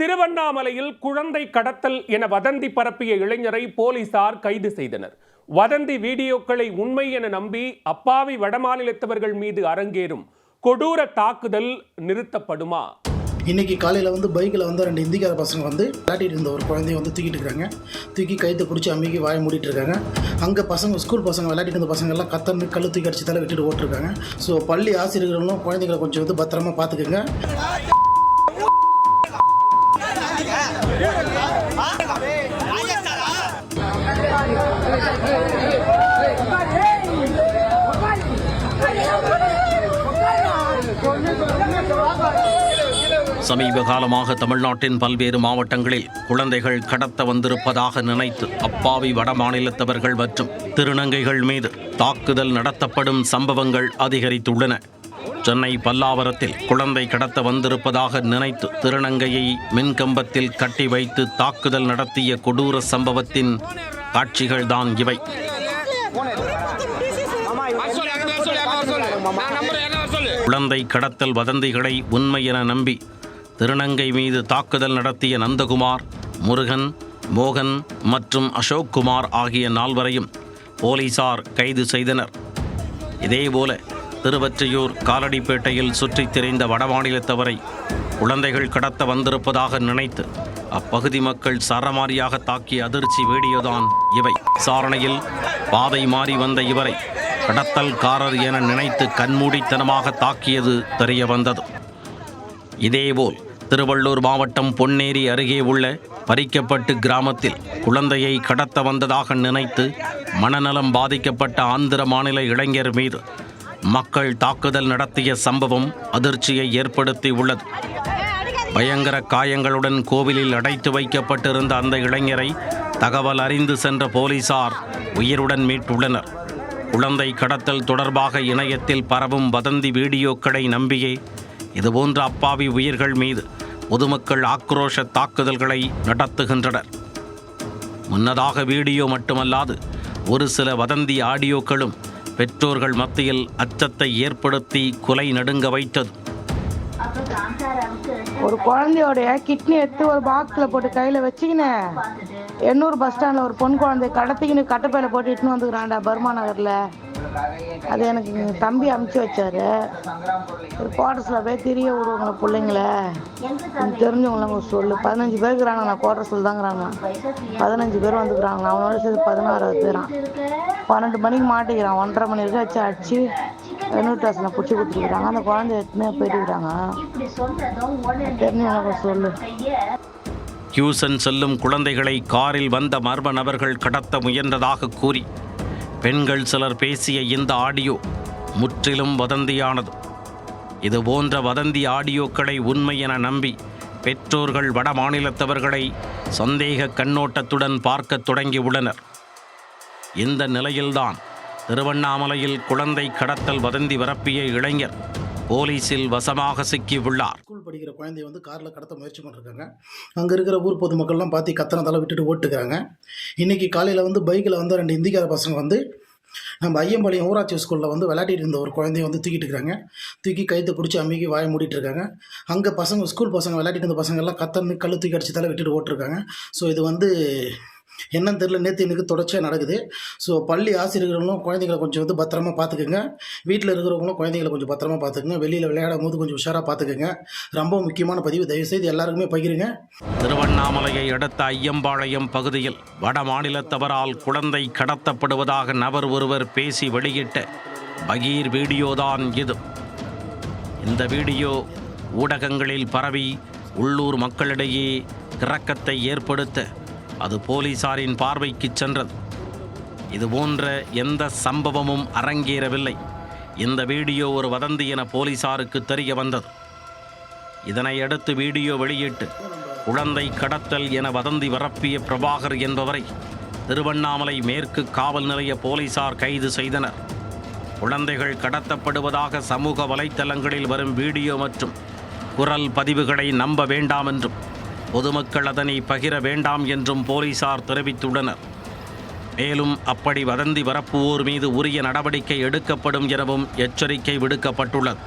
திருவண்ணாமலையில் குழந்தை கடத்தல் என வதந்தி பரப்பிய இளைஞரை போலீசார் கைது செய்தனர். வதந்தி வீடியோக்களை உண்மை என நம்பி அப்பாவி வடமாநிலத்தவர்கள் மீது அரங்கேறும் கொடூர தாக்குதல் நிறுத்தப்படுமா? இன்றைக்கி காலையில் பைக்கில் ரெண்டு இந்திக்கார பசங்க விளையாட்டிட்டு இருந்த ஒரு குழந்தைய தூக்கிட்டு இருக்காங்க. தூக்கி கைத்தை பிடிச்சி அம்மிக்கு வாய மூடிட்டு இருக்காங்க. அங்கே பசங்க ஸ்கூல் பசங்க விளையாட்டிட்டு இருந்த பசங்க எல்லாம் கத்தன்னு கல் தூக்கி அடிச்சு தலை விட்டுட்டு ஓட்டிருக்காங்க. ஸோ பள்ளி ஆசிரியர்களும் குழந்தைங்களை கொஞ்சம் பத்திரமா பார்த்துக்குங்க. சமீப காலமாக தமிழ்நாட்டின் பல்வேறு மாவட்டங்களில் குழந்தைகள் கடத்த வந்திருப்பதாக நினைத்து அப்பாவி வடமாநிலத்தவர்கள் மற்றும் திருநங்கைகள் மீது தாக்குதல் நடத்தப்படும் சம்பவங்கள் அதிகரித்துள்ளன. சென்னை பல்லாவரத்தில் குழந்தை கடத்த வந்திருப்பதாக நினைத்து திருநங்கையை மின்கம்பத்தில் கட்டி வைத்து தாக்குதல் நடத்திய கொடூர சம்பவத்தின் காட்சிகள்தான் இவை. குழந்தை கடத்தல் வதந்திகளை உண்மை என நம்பி திருநங்கை மீது தாக்குதல் நடத்திய நந்தகுமார், முருகன், மோகன் மற்றும் அசோக்குமார் ஆகிய நால்வரையும் போலீசார் கைது செய்தனர். இதேபோல திருவொற்றியூர் காலடிப்பேட்டையில் சுற்றித் திரிந்த வடமாநிலத்தவரை குழந்தைகள் கடத்த வந்திருப்பதாக நினைத்து அப்பகுதி மக்கள் சரமாரியாக தாக்கிய அதிர்ச்சி வீடியோதான் இவை. விசாரணையில் பாதை மாறி வந்த இவரை கடத்தல்காரர் என நினைத்து கண்மூடித்தனமாக தாக்கியது தெரிய வந்தது. இதேபோல் திருவள்ளூர் மாவட்டம் பொன்னேரி அருகே உள்ள பறிக்கப்பட்டு கிராமத்தில் குழந்தையை கடத்த வந்ததாக நினைத்து மனநலம் பாதிக்கப்பட்ட ஆந்திர மாநில இளைஞர் மீது மக்கள் தாக்குதல் நடத்திய சம்பவம் அதிர்ச்சியை ஏற்படுத்தி உள்ளது. பயங்கர காயங்களுடன் கோவிலில் அடைத்து வைக்கப்பட்டிருந்த அந்த இளைஞரை தகவல் அறிந்து சென்ற போலீசார் உயிருடன் மீட்டுள்ளனர். குழந்தை கடத்தல் தொடர்பாக இணையத்தில் பரவும் வதந்தி வீடியோக்களை நம்பியே இதுபோன்ற அப்பாவி உயிர்கள் மீது பொதுமக்கள் ஆக்ரோஷ தாக்குதல்களை நடத்துகின்றனர். முன்னதாக வீடியோ மட்டுமல்லாது ஒரு சில வதந்தி ஆடியோக்களும் பெற்றோர்கள் மத்தியில் அச்சத்தை ஏற்படுத்தி கொலை நடுங்க வைத்தது. ஒரு குழந்தையோடைய கிட்னி எடுத்து ஒரு பாக்ஸில் போட்டு கையில் வச்சுக்கினேன் எண்ணூர் பஸ் ஸ்டாண்டில் ஒரு பொன் குழந்தை கடத்திக்கின்னு கட்டப்பையில் போட்டு இட்டுன்னு வந்துக்கிறான்டா பர்மா நகரில். அது எனக்கு தம்பி அமுச்சு வச்சாரு. குவார்டர்ஸில் போய் திரிய விடுவாங்க பிள்ளைங்கள தெரிஞ்சவங்கள சொல்லு. 15 பேர் இருக்கிறாங்க. நான் குவார்டர்ஸில் தாங்கிறாங்க. 15 பேர் வந்துக்கிறாங்க. அவனோட சேர்த்து 16 பேரான். 12 மணிக்கு மாட்டிக்கிறான். 1:30 மணி வரைக்கும் வச்சு அடிச்சு எண்ணூர் ஸ்டேஷனில் பிடிச்சி கொடுத்துருக்குறாங்க. அந்த குழந்தைய எடுத்துன்னு போயிட்டுக்கிறாங்க. தெரிஞ்சவங்க சொல்லு. டியூசன் செல்லும் குழந்தைகளை காரில் வந்த மர்ம நபர்கள் கடத்த முயன்றதாக கூறி பெண்கள் சிலர் பேசிய இந்த ஆடியோ முற்றிலும் வதந்தியானது. இதுபோன்ற வதந்தி ஆடியோக்களை உண்மை என நம்பி பெற்றோர்கள் வட மாநிலத்தவர்களை சந்தேக கண்ணோட்டத்துடன் பார்க்க தொடங்கியுள்ளனர். இந்த நிலையில்தான் திருவண்ணாமலையில் குழந்தை கடத்தல் வதந்தி பரப்பிய இளைஞர் போலீசில் வசமாக சிக்கியுள்ளார். ஸ்கூல் படிக்கிற குழந்தைய காரில் கடத்த முயற்சி பண்ணிருக்காங்க. அங்கே இருக்கிற ஊர் பொதுமக்கள்லாம் பார்த்து கத்தனத்தால் விட்டுட்டு ஓட்டுக்கிறாங்க. இன்றைக்கி காலையில் பைக்கில் ரெண்டு இந்திக்கார பசங்க நம்ம ஐயம்பாளையம் ஊராட்சி ஸ்கூலில் விளையாட்டிட்டு இருந்த ஒரு குழந்தைய தூக்கிட்டு இருக்காங்க. தூக்கி கைத்தை பிடிச்சி அம்மிக்கு வாய மூடிட்டு இருக்காங்க. அங்கே பசங்க ஸ்கூல் பசங்க விளையாட்டிட்டு இருந்த பசங்க எல்லாம் கத்தன்னு கல் தூக்கி அடிச்சு தலை விட்டுட்டு ஓட்டிருக்காங்க. ஸோ இது என்னன்னு தெரியல, நேற்று எனக்கு தொடர்ச்சியாக நடக்குது. ஸோ பள்ளி ஆசிரியர்களும் குழந்தைங்களை கொஞ்சம் பத்திரமா பார்த்துக்குங்க. வீட்டில் இருக்கிறவங்களும் குழந்தைங்களை கொஞ்சம் பத்திரமா பார்த்துக்குங்க. வெளியில் விளையாடும் போது கொஞ்சம் உஷாராக பார்த்துக்குங்க. ரொம்ப முக்கியமான பதிவு, தயவுசெய்து எல்லாருக்குமே பகிருங்க. திருவண்ணாமலையை அடுத்த ஐயம்பாளையம் பகுதியில் வட மாநிலத்தவரால் குழந்தை கடத்தப்படுவதாக நபர் ஒருவர் பேசி வெளியிட்ட பகீர் வீடியோதான் இது. இந்த வீடியோ ஊடகங்களில் பரவி உள்ளூர் மக்களிடையே இரக்கத்தை ஏற்படுத்த அது போலீசாரின் பார்வைக்கு சென்றது. இதுபோன்ற எந்த சம்பவமும் அரங்கேறவில்லை. இந்த வீடியோ ஒரு வதந்தி என போலீசாருக்கு தெரிய வந்தது. இதனையடுத்து வீடியோ வெளியிட்டு குழந்தை கடத்தல் என வதந்தி பரப்பிய பிரபாகர் என்பவரை திருவண்ணாமலை மேற்கு காவல் நிலைய போலீசார் கைது செய்தனர். குழந்தைகள் கடத்தப்படுவதாக சமூக வலைத்தளங்களில் வரும் வீடியோ மற்றும் குரல் பதிவுகளை நம்ப வேண்டாம் என்றும் பொதுமக்கள் அதனை பகிர வேண்டாம் என்றும் போலீசார் தெரிவித்துள்ளனர். மேலும் அப்படி வதந்தி பரப்புவோர் மீது உரிய நடவடிக்கை எடுக்கப்படும் எனவும் எச்சரிக்கை விடுக்கப்பட்டுள்ளது.